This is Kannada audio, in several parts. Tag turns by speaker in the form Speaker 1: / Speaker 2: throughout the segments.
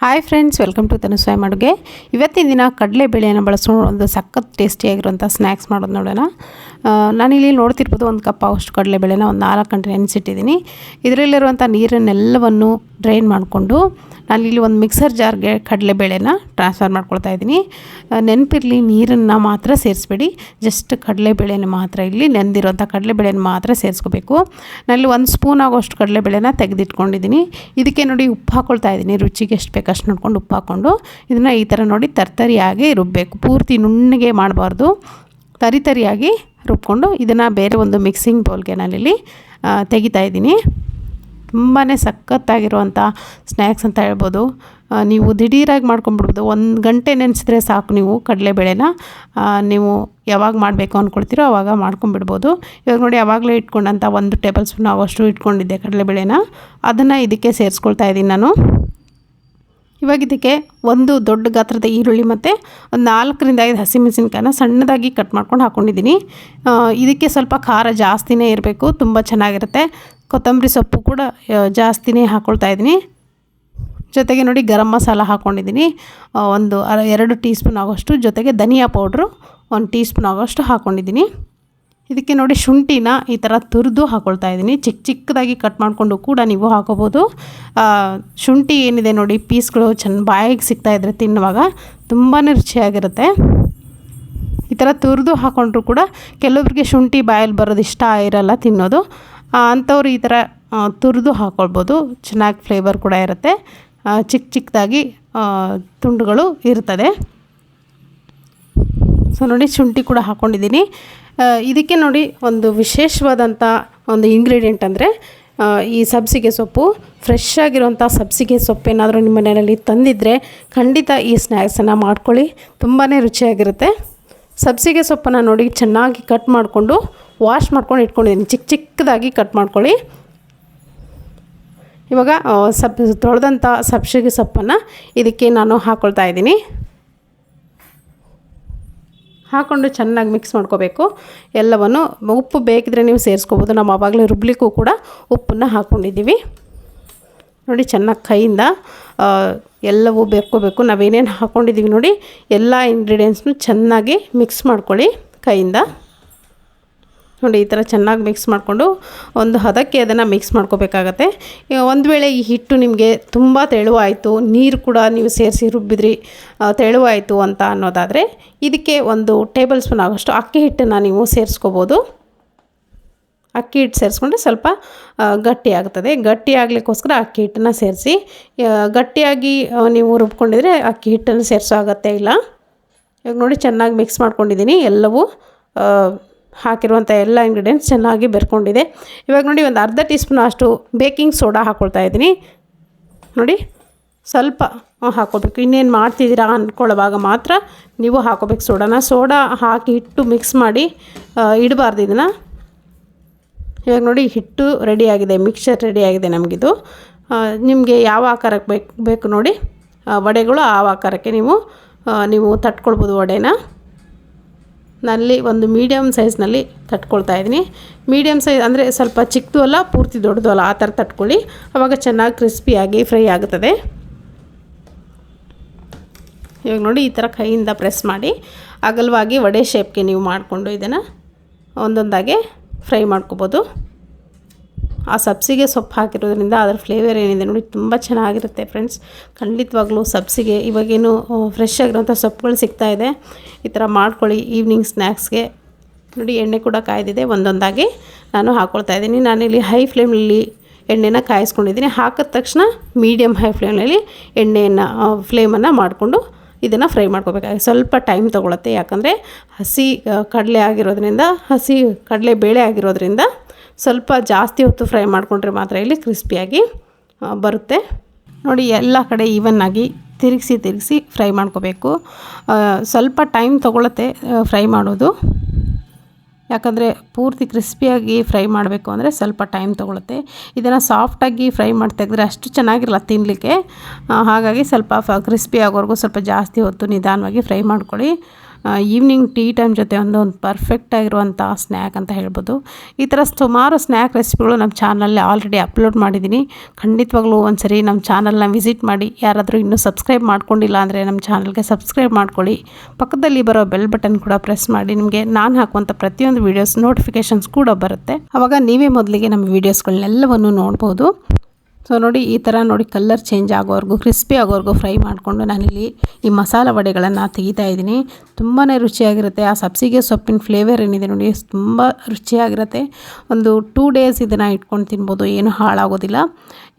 Speaker 1: ಹಾಯ್ ಫ್ರೆಂಡ್ಸ್, ವೆಲ್ಕಮ್ ಟು ತನು ಸ್ವಯಂ ಅಡುಗೆ. ಇವತ್ತಿನ ದಿನ ಕಡಲೆಬೇಳೆಯನ್ನು ಬಳಸ್ಕೊಂಡು ಒಂದು ಸಖತ್ ಟೇಸ್ಟಿಯಾಗಿರುವಂಥ ಸ್ನ್ಯಾಕ್ಸ್ ಮಾಡೋದು ನೋಡೋಣ. ನಾನಿಲ್ಲಿ ನೋಡ್ತಿರ್ಬೋದು, ಒಂದು ಕಪ್ ಅಷ್ಟು ಕಡಲೆಬೇಳೆನ ಒಂದು 4 ಗಂಟೆ ನೆನೆಸಿಟ್ಟಿದ್ದೀನಿ. ಇದರಲ್ಲಿರುವಂಥ ನೀರನ್ನೆಲ್ಲವನ್ನು ಡ್ರೈನ್ ಮಾಡಿಕೊಂಡು ನಾನಿಲ್ಲಿ ಒಂದು ಮಿಕ್ಸರ್ ಜಾರ್ಗೆ ಕಡಲೆಬೇಳೆನ ಟ್ರಾನ್ಸ್ಫರ್ ಮಾಡ್ಕೊಳ್ತಾ ಇದ್ದೀನಿ. ನೆನಪಿರಲಿ, ನೀರನ್ನು ಮಾತ್ರ ಸೇರಿಸ್ಬೇಡಿ, ಜಸ್ಟ್ ಕಡಲೆಬೇಳೆನ ಮಾತ್ರ, ಇಲ್ಲಿ ನೆಂದಿರೋಂಥ ಕಡಲೆಬೇಳೆನ ಮಾತ್ರ ಸೇರಿಸ್ಕೋಬೇಕು. ನಾನಿಲ್ಲಿ 1 ಸ್ಪೂನ್ ಆಗೋಷ್ಟು ಕಡಲೆಬೇಳೆನ ತೆಗೆದಿಟ್ಕೊಂಡಿದ್ದೀನಿ. ಇದಕ್ಕೆ ನೋಡಿ ಉಪ್ಪು ಹಾಕ್ಕೊಳ್ತಾ ಇದ್ದೀನಿ, ರುಚಿಗೆ ಎಷ್ಟು ಬೇಕು ಅಷ್ಟು ನೋಡ್ಕೊಂಡು ಉಪ್ಪು ಹಾಕ್ಕೊಂಡು ಇದನ್ನು ಈ ಥರ ನೋಡಿ ತರಿಯಾಗಿ ರುಬ್ಬಬೇಕು. ಪೂರ್ತಿ ನುಣ್ಣಗೆ ಮಾಡಬಾರ್ದು, ತರಿಯಾಗಿ ರುಬ್ಕೊಂಡು ಇದನ್ನು ಬೇರೆ ಒಂದು ಮಿಕ್ಸಿಂಗ್ ಬೌಲ್ಗೆ ನಾನಿಲ್ಲಿ ತೆಗಿತಾ ಇದ್ದೀನಿ. ತುಂಬಾ ಸಖತ್ತಾಗಿರುವಂಥ ಸ್ನ್ಯಾಕ್ಸ್ ಅಂತ ಹೇಳ್ಬೋದು. ನೀವು ದಿಢೀರಾಗಿ ಮಾಡ್ಕೊಂಬಿಡ್ಬೋದು. 1 ಗಂಟೆ ನೆನೆಸಿದ್ರೆ ಸಾಕು. ನೀವು ಕಡಲೆಬೇಳೆನ ನೀವು ಯಾವಾಗ ಮಾಡಬೇಕು ಅಂದ್ಕೊಳ್ತೀರೋ ಆವಾಗ ಮಾಡ್ಕೊಂಬಿಡ್ಬೋದು. ಇವಾಗ ನೋಡಿ, ಆವಾಗಲೇ ಇಟ್ಕೊಂಡಂಥ 1 ಟೇಬಲ್ ಸ್ಪೂನ್ ಆಗೋಷ್ಟು ಇಟ್ಕೊಂಡಿದ್ದೆ ಕಡಲೆಬೇಳೆನ, ಅದನ್ನು ಇದಕ್ಕೆ ಸೇರಿಸ್ಕೊಳ್ತಾ ಇದ್ದೀನಿ ನಾನು. ಇವಾಗ ಇದಕ್ಕೆ ಒಂದು ದೊಡ್ಡ ಗಾತ್ರದ ಈರುಳ್ಳಿ ಮತ್ತು ಒಂದು 4ರಿಂದ 5 ಹಸಿಮೆಣಸಿನ್ಕಾಯಿನ ಸಣ್ಣದಾಗಿ ಕಟ್ ಮಾಡ್ಕೊಂಡು ಹಾಕ್ಕೊಂಡಿದ್ದೀನಿ. ಇದಕ್ಕೆ ಸ್ವಲ್ಪ ಖಾರ ಜಾಸ್ತಿನೇ ಇರಬೇಕು, ತುಂಬ ಚೆನ್ನಾಗಿರುತ್ತೆ. ಕೊತ್ತಂಬರಿ ಸೊಪ್ಪು ಕೂಡ ಜಾಸ್ತಿನೇ ಹಾಕ್ಕೊಳ್ತಾ ಇದ್ದೀನಿ. ಜೊತೆಗೆ ನೋಡಿ ಗರಂ ಮಸಾಲ ಹಾಕ್ಕೊಂಡಿದ್ದೀನಿ, ಒಂದು 2 ಟೀ ಸ್ಪೂನ್ ಆಗೋಷ್ಟು. ಜೊತೆಗೆ ಧನಿಯಾ ಪೌಡ್ರು 1 ಟೀ ಸ್ಪೂನ್ ಆಗೋಷ್ಟು ಹಾಕ್ಕೊಂಡಿದ್ದೀನಿ. ಇದಕ್ಕೆ ನೋಡಿ ಶುಂಠಿನ ಈ ಥರ ತುರಿದು ಹಾಕ್ಕೊಳ್ತಾ ಇದ್ದೀನಿ. ಚಿಕ್ಕದಾಗಿ ಕಟ್ ಮಾಡಿಕೊಂಡು ಕೂಡ ನೀವು ಹಾಕೋಬೋದು. ಶುಂಠಿ ಏನಿದೆ ನೋಡಿ, ಪೀಸ್ಗಳು ಬಾಯಿಗೆ ಸಿಗ್ತಾಯಿದ್ರೆ ತಿನ್ನುವಾಗ ತುಂಬಾ ರುಚಿಯಾಗಿರುತ್ತೆ. ಈ ಥರ ತುರಿದು ಹಾಕ್ಕೊಂಡ್ರು ಕೂಡ ಕೆಲವೊಬ್ಬರಿಗೆ ಶುಂಠಿ ಬಾಯಲ್ಲಿ ಬರೋದು ಇಷ್ಟ ಇರಲ್ಲ ತಿನ್ನೋದು, ಅಂಥವ್ರು ಈ ಥರ ತುರಿದು ಹಾಕ್ಕೊಳ್ಬೋದು. ಚೆನ್ನಾಗಿ ಫ್ಲೇವರ್ ಕೂಡ ಇರುತ್ತೆ. ಚಿಕ್ಕದಾಗಿ ತುಂಡುಗಳು ಇರ್ತದೆ. ಸೊ ನೋಡಿ, ಶುಂಠಿ ಕೂಡ ಹಾಕ್ಕೊಂಡಿದ್ದೀನಿ. ಇದಕ್ಕೆ ನೋಡಿ ಒಂದು ವಿಶೇಷವಾದಂಥ ಒಂದು ಇಂಗ್ರೀಡಿಯೆಂಟ್ ಅಂದರೆ ಈ ಸಬ್ಸಿಗೆ ಸೊಪ್ಪು. ಫ್ರೆಶ್ ಆಗಿರುವಂಥ ಸಬ್ಸಿಗೆ ಸೊಪ್ಪೇನಾದರೂ ನಿಮ್ಮ ಮನೆಯಲ್ಲಿ ತಂದಿದ್ದರೆ ಖಂಡಿತ ಈ ಸ್ನ್ಯಾಕ್ಸನ್ನು ಮಾಡ್ಕೊಳ್ಳಿ, ತುಂಬಾ ರುಚಿಯಾಗಿರುತ್ತೆ. ಸಬ್ಸಿಗೆ ಸೊಪ್ಪನ್ನು ನೋಡಿ ಚೆನ್ನಾಗಿ ಕಟ್ ಮಾಡಿಕೊಂಡು ವಾಶ್ ಮಾಡ್ಕೊಂಡು ಇಟ್ಕೊಂಡಿದ್ದೀನಿ. ಚಿಕ್ಕದಾಗಿ ಕಟ್ ಮಾಡ್ಕೊಳ್ಳಿ. ಇವಾಗ ತೊಳೆದಂಥ ಸಬ್ಸಿಗೆ ಸೊಪ್ಪನ್ನು ಇದಕ್ಕೆ ನಾನು ಹಾಕ್ಕೊಳ್ತಾ ಇದ್ದೀನಿ. ಹಾಕ್ಕೊಂಡು ಚೆನ್ನಾಗಿ ಮಿಕ್ಸ್ ಮಾಡ್ಕೋಬೇಕು ಎಲ್ಲವನ್ನು. ಉಪ್ಪು ಬೇಕಿದ್ರೆ ನೀವು ಸೇರಿಸ್ಕೋಬೋದು, ನಾವು ಆವಾಗಲೇ ರುಬ್ಲಿಕ್ಕೂ ಕೂಡ ಉಪ್ಪನ್ನು ಹಾಕ್ಕೊಂಡಿದ್ದೀವಿ. ನೋಡಿ, ಚೆನ್ನಾಗಿ ಕೈಯಿಂದ ಎಲ್ಲವೂ ಬೆರ್ಕೋಬೇಕು. ನಾವೇನೇನು ಹಾಕ್ಕೊಂಡಿದ್ದೀವಿ ನೋಡಿ, ಎಲ್ಲ ಇಂಗ್ರೀಡಿಯೆಂಟ್ಸ್ನು ಚೆನ್ನಾಗಿ ಮಿಕ್ಸ್ ಮಾಡ್ಕೊಳ್ಳಿ ಕೈಯಿಂದ. ನೋಡಿ, ಈ ಥರ ಚೆನ್ನಾಗಿ ಮಿಕ್ಸ್ ಮಾಡಿಕೊಂಡು ಒಂದು ಹದಕ್ಕೆ ಅದನ್ನು ಮಿಕ್ಸ್ ಮಾಡ್ಕೋಬೇಕಾಗತ್ತೆ. ಒಂದು ವೇಳೆ ಈ ಹಿಟ್ಟು ನಿಮಗೆ ತುಂಬ ತೆಳುವಾಯಿತು, ನೀರು ಕೂಡ ನೀವು ಸೇರಿಸಿ ರುಬ್ಬಿದ್ರಿ, ತೆಳುವಾಯಿತು ಅಂತ ಅನ್ನೋದಾದರೆ ಇದಕ್ಕೆ 1 ಟೇಬಲ್ ಸ್ಪೂನ್ ಆಗೋಷ್ಟು ಅಕ್ಕಿ ಹಿಟ್ಟನ್ನು ನೀವು ಸೇರಿಸ್ಕೋಬೋದು. ಅಕ್ಕಿ ಹಿಟ್ಟು ಸೇರಿಸ್ಕೊಂಡ್ರೆ ಸ್ವಲ್ಪ ಗಟ್ಟಿಯಾಗ್ತದೆ. ಗಟ್ಟಿಯಾಗಲಿಕ್ಕೋಸ್ಕರ ಅಕ್ಕಿ ಹಿಟ್ಟನ್ನು ಸೇರಿಸಿ. ಗಟ್ಟಿಯಾಗಿ ನೀವು ರುಬ್ಕೊಂಡಿದ್ರೆ ಅಕ್ಕಿ ಹಿಟ್ಟನ್ನು ಸೇರಿಸೋ ಅಗತ್ಯ ಇಲ್ಲ. ಇವಾಗ ನೋಡಿ, ಚೆನ್ನಾಗಿ ಮಿಕ್ಸ್ ಮಾಡ್ಕೊಂಡಿದ್ದೀನಿ. ಎಲ್ಲವೂ ಹಾಕಿರುವಂಥ ಎಲ್ಲ ಇಂಗ್ರೀಡಿಯೆಂಟ್ಸ್ ಚೆನ್ನಾಗಿ ಬೆರ್ಕೊಂಡಿದೆ. ಇವಾಗ ನೋಡಿ, ಒಂದು ಅರ್ಧ ಟೀ ಸ್ಪೂನ್ ಅಷ್ಟು ಬೇಕಿಂಗ್ ಸೋಡಾ ಹಾಕ್ಕೊಳ್ತಾ ಇದ್ದೀನಿ. ನೋಡಿ, ಸ್ವಲ್ಪ ಹಾಕ್ಕೋಬೇಕು. ಇನ್ನೇನು ಮಾಡ್ತಿದ್ದೀರಾ ಅಂದ್ಕೊಳ್ಳೋವಾಗ ಮಾತ್ರ ನೀವು ಹಾಕೋಬೇಕು ಸೋಡಾ ಹಾಕಿ ಹಿಟ್ಟು ಮಿಕ್ಸ್ ಮಾಡಿ ಇಡಬಾರ್ದು ಇದನ್ನು. ಇವಾಗ ನೋಡಿ, ಹಿಟ್ಟು ರೆಡಿಯಾಗಿದೆ, ಮಿಕ್ಸ್ಚರ್ ರೆಡಿಯಾಗಿದೆ ನಮಗಿದು. ನಿಮಗೆ ಯಾವ ಆಕಾರಕ್ಕೆ ಬೇಕು ನೋಡಿ ವಡೆಗಳು, ಆ ಆಕಾರಕ್ಕೆ ನೀವು ತಟ್ಕೊಳ್ಬೋದು ವಡೆನ. ನಲ್ಲಿ ಒಂದು ಮೀಡಿಯಮ್ ಸೈಜ್ನಲ್ಲಿ ತಟ್ಕೊಳ್ತಾ ಇದ್ದೀನಿ. ಮೀಡಿಯಮ್ ಸೈಜ್ ಅಂದರೆ ಸ್ವಲ್ಪ ಚಿಕ್ಕದು ಅಲ್ಲ, ಪೂರ್ತಿ ದೊಡ್ಡದು ಅಲ್ಲ, ಆ ಥರ ತಟ್ಕೊಳ್ಳಿ. ಆವಾಗ ಚೆನ್ನಾಗಿ ಕ್ರಿಸ್ಪಿಯಾಗಿ ಫ್ರೈ ಆಗುತ್ತದೆ. ಇವಾಗ ನೋಡಿ, ಈ ಥರ ಕೈಯಿಂದ ಪ್ರೆಸ್ ಮಾಡಿ ಅಗಲವಾಗಿ ವಡೆ ಶೇಪ್ಗೆ ನೀವು ಮಾಡಿಕೊಂಡು ಇದನ್ನು ಒಂದೊಂದಾಗೆ ಫ್ರೈ ಮಾಡ್ಕೋಬೋದು. ಆ ಸಬ್ಸಿಗೆ ಸೊಪ್ಪು ಹಾಕಿರೋದ್ರಿಂದ ಅದರ ಫ್ಲೇವರ್ ಏನಿದೆ ನೋಡಿ, ತುಂಬ ಚೆನ್ನಾಗಿರುತ್ತೆ ಫ್ರೆಂಡ್ಸ್. ಖಂಡಿತವಾಗ್ಲೂ ಸಬ್ಸಿಗೆ ಇವಾಗೇನು ಫ್ರೆಶ್ ಆಗಿರೋಂಥ ಸೊಪ್ಪುಗಳು ಸಿಗ್ತಾಯಿದೆ. ಈ ಥರ ಮಾಡ್ಕೊಳ್ಳಿ ಈವ್ನಿಂಗ್ ಸ್ನ್ಯಾಕ್ಸ್ಗೆ. ನೋಡಿ, ಎಣ್ಣೆ ಕೂಡ ಕಾಯ್ದಿದೆ. ಒಂದೊಂದಾಗಿ ನಾನು ಹಾಕ್ಕೊಳ್ತಾ ಇದ್ದೀನಿ. ನಾನಿಲ್ಲಿ ಹೈ ಫ್ಲೇಮ್ನಲ್ಲಿ ಎಣ್ಣೆನ ಕಾಯಿಸ್ಕೊಂಡಿದ್ದೀನಿ. ಹಾಕಿದ ತಕ್ಷಣ ಮೀಡಿಯಮ್ ಹೈ ಫ್ಲೇಮ್ನಲ್ಲಿ ಫ್ಲೇಮನ್ನು ಮಾಡಿಕೊಂಡು ಇದನ್ನು ಫ್ರೈ ಮಾಡ್ಕೋಬೇಕಾಗಿ ಸ್ವಲ್ಪ ಟೈಮ್ ತೊಗೊಳುತ್ತೆ. ಯಾಕಂದರೆ ಹಸಿ ಕಡಲೆಬೇಳೆ ಆಗಿರೋದ್ರಿಂದ ಸ್ವಲ್ಪ ಜಾಸ್ತಿ ಹೊತ್ತು ಫ್ರೈ ಮಾಡಿಕೊಂಡ್ರೆ ಮಾತ್ರ ಇಲ್ಲಿ ಕ್ರಿಸ್ಪಿಯಾಗಿ ಬರುತ್ತೆ. ನೋಡಿ, ಎಲ್ಲ ಕಡೆ ಈವನ್ನಾಗಿ ತಿರುಗಿಸಿ ಫ್ರೈ ಮಾಡ್ಕೋಬೇಕು. ಸ್ವಲ್ಪ ಟೈಮ್ ತೊಗೊಳುತ್ತೆ ಫ್ರೈ ಮಾಡೋದು, ಯಾಕಂದರೆ ಪೂರ್ತಿ ಕ್ರಿಸ್ಪಿಯಾಗಿ ಫ್ರೈ ಮಾಡಬೇಕು ಅಂದರೆ ಸ್ವಲ್ಪ ಟೈಮ್ ತೊಗೊಳುತ್ತೆ. ಇದನ್ನು ಸಾಫ್ಟಾಗಿ ಫ್ರೈ ಮಾಡಿ ತೆಗೆದ್ರೆ ಅಷ್ಟು ಚೆನ್ನಾಗಿರಲ್ಲ ತಿನ್ನಲಿಕ್ಕೆ. ಹಾಗಾಗಿ ಸ್ವಲ್ಪ ಕ್ರಿಸ್ಪಿ ಆಗೋವರೆಗೂ ಸ್ವಲ್ಪ ಜಾಸ್ತಿ ಹೊತ್ತು ನಿಧಾನವಾಗಿ ಫ್ರೈ ಮಾಡ್ಕೊಳ್ಳಿ. ಈವ್ನಿಂಗ್ ಟೀ ಟೈಮ್ ಜೊತೆ ಒಂದು ಪರ್ಫೆಕ್ಟಾಗಿರುವಂಥ ಸ್ನ್ಯಾಕ್ ಅಂತ ಹೇಳ್ಬೋದು. ಈ ಥರ ಸುಮಾರು ಸ್ನ್ಯಾಕ್ ರೆಸಿಪಿಗಳು ನಮ್ಮ ಚಾನಲಲ್ಲಿ ಆಲ್ರೆಡಿ ಅಪ್ಲೋಡ್ ಮಾಡಿದ್ದೀನಿ. ಖಂಡಿತವಾಗ್ಲೂ ಒಂದ್ಸರಿ ನಮ್ಮ ಚಾನಲ್ನ ವಿಸಿಟ್ ಮಾಡಿ. ಯಾರಾದರೂ ಇನ್ನೂ ಸಬ್ಸ್ಕ್ರೈಬ್ ಮಾಡ್ಕೊಂಡಿಲ್ಲ ಅಂದರೆ ನಮ್ಮ ಚಾನಲ್ಗೆ ಸಬ್ಸ್ಕ್ರೈಬ್ ಮಾಡ್ಕೊಳ್ಳಿ. ಪಕ್ಕದಲ್ಲಿ ಬರೋ ಬೆಲ್ ಬಟನ್ ಕೂಡ ಪ್ರೆಸ್ ಮಾಡಿ. ನಿಮಗೆ ನಾನು ಹಾಕುವಂಥ ಪ್ರತಿಯೊಂದು ವೀಡಿಯೋಸ್ ನೋಟಿಫಿಕೇಷನ್ಸ್ ಕೂಡ ಬರುತ್ತೆ. ಆವಾಗ ನೀವೇ ಮೊದಲಿಗೆ ನಮ್ಮ ವೀಡಿಯೋಸ್ಗಳನ್ನೆಲ್ಲವನ್ನು ನೋಡ್ಬೋದು. ಸೊ ನೋಡಿ, ಈ ಥರ ನೋಡಿ ಕಲರ್ ಚೇಂಜ್ ಆಗೋವರೆಗೂ, ಕ್ರಿಸ್ಪಿ ಆಗೋವರೆಗೂ ಫ್ರೈ ಮಾಡಿಕೊಂಡು ನಾನಿಲ್ಲಿ ಈ ಮಸಾಲ ವಡೆಗಳನ್ನು ತೆಗಿತಾ ಇದ್ದೀನಿ. ತುಂಬಾ ರುಚಿಯಾಗಿರುತ್ತೆ. ಆ ಸಬ್ಸಿಗೆ ಸೊಪ್ಪಿನ ಫ್ಲೇವರ್ ಏನಿದೆ ನೋಡಿ, ತುಂಬ ರುಚಿಯಾಗಿರುತ್ತೆ. ಒಂದು 2 ಡೇಸ್ ಇದನ್ನು ಇಟ್ಕೊಂಡು ತಿನ್ಬೋದು, ಏನು ಹಾಳಾಗೋದಿಲ್ಲ.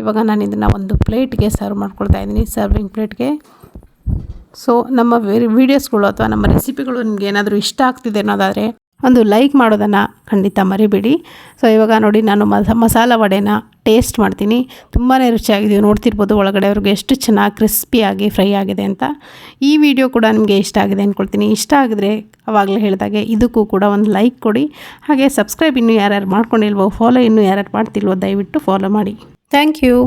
Speaker 1: ಇವಾಗ ನಾನು ಇದನ್ನು ಒಂದು ಪ್ಲೇಟ್ಗೆ ಸರ್ವ್ ಮಾಡ್ಕೊಳ್ತಾ ಇದ್ದೀನಿ, ಸರ್ವಿಂಗ್ ಪ್ಲೇಟ್ಗೆ. ಸೊ ನಮ್ಮ ವೀಡಿಯೋಸ್ಗಳು ಅಥವಾ ನಮ್ಮ ರೆಸಿಪಿಗಳು ನಿಮ್ಗೆ ಏನಾದರೂ ಇಷ್ಟ ಆಗ್ತಿದೆ ಅನ್ನೋದಾದರೆ ಒಂದು ಲೈಕ್ ಮಾಡೋದನ್ನು ಖಂಡಿತ ಮರಿಬೇಡಿ. ಸೊ ಇವಾಗ ನೋಡಿ, ನಾನು ಮಸಾಲ ವಡೆನ ಟೇಸ್ಟ್ ಮಾಡ್ತೀನಿ. ತುಂಬಾ ರುಚಿಯಾಗಿದೆ, ನೋಡ್ತಿರ್ಬೋದು ಒಳಗಡೆ ಅವ್ರಿಗೆ ಎಷ್ಟು ಚೆನ್ನಾಗಿ ಕ್ರಿಸ್ಪಿಯಾಗಿ ಫ್ರೈ ಆಗಿದೆ ಅಂತ. ಈ ವಿಡಿಯೋ ಕೂಡ ನಿಮಗೆ ಇಷ್ಟ ಆಗಿದೆ ಅಂದ್ಕೊಳ್ತೀನಿ. ಇಷ್ಟ ಆಗಿದ್ರೆ ಆವಾಗಲೇ ಹೇಳಿದಾಗೆ ಇದಕ್ಕೂ ಕೂಡ ಒಂದು ಲೈಕ್ ಕೊಡಿ. ಹಾಗೆ ಸಬ್ಸ್ಕ್ರೈಬ್ ಇನ್ನೂ ಯಾರ್ಯಾರು ಮಾಡ್ಕೊಂಡಿಲ್ವೋ, ಫಾಲೋ ಇನ್ನೂ ಯಾರ್ಯಾರು ಮಾಡ್ತಿಲ್ವೋ ದಯವಿಟ್ಟು ಫಾಲೋ ಮಾಡಿ. Thank you.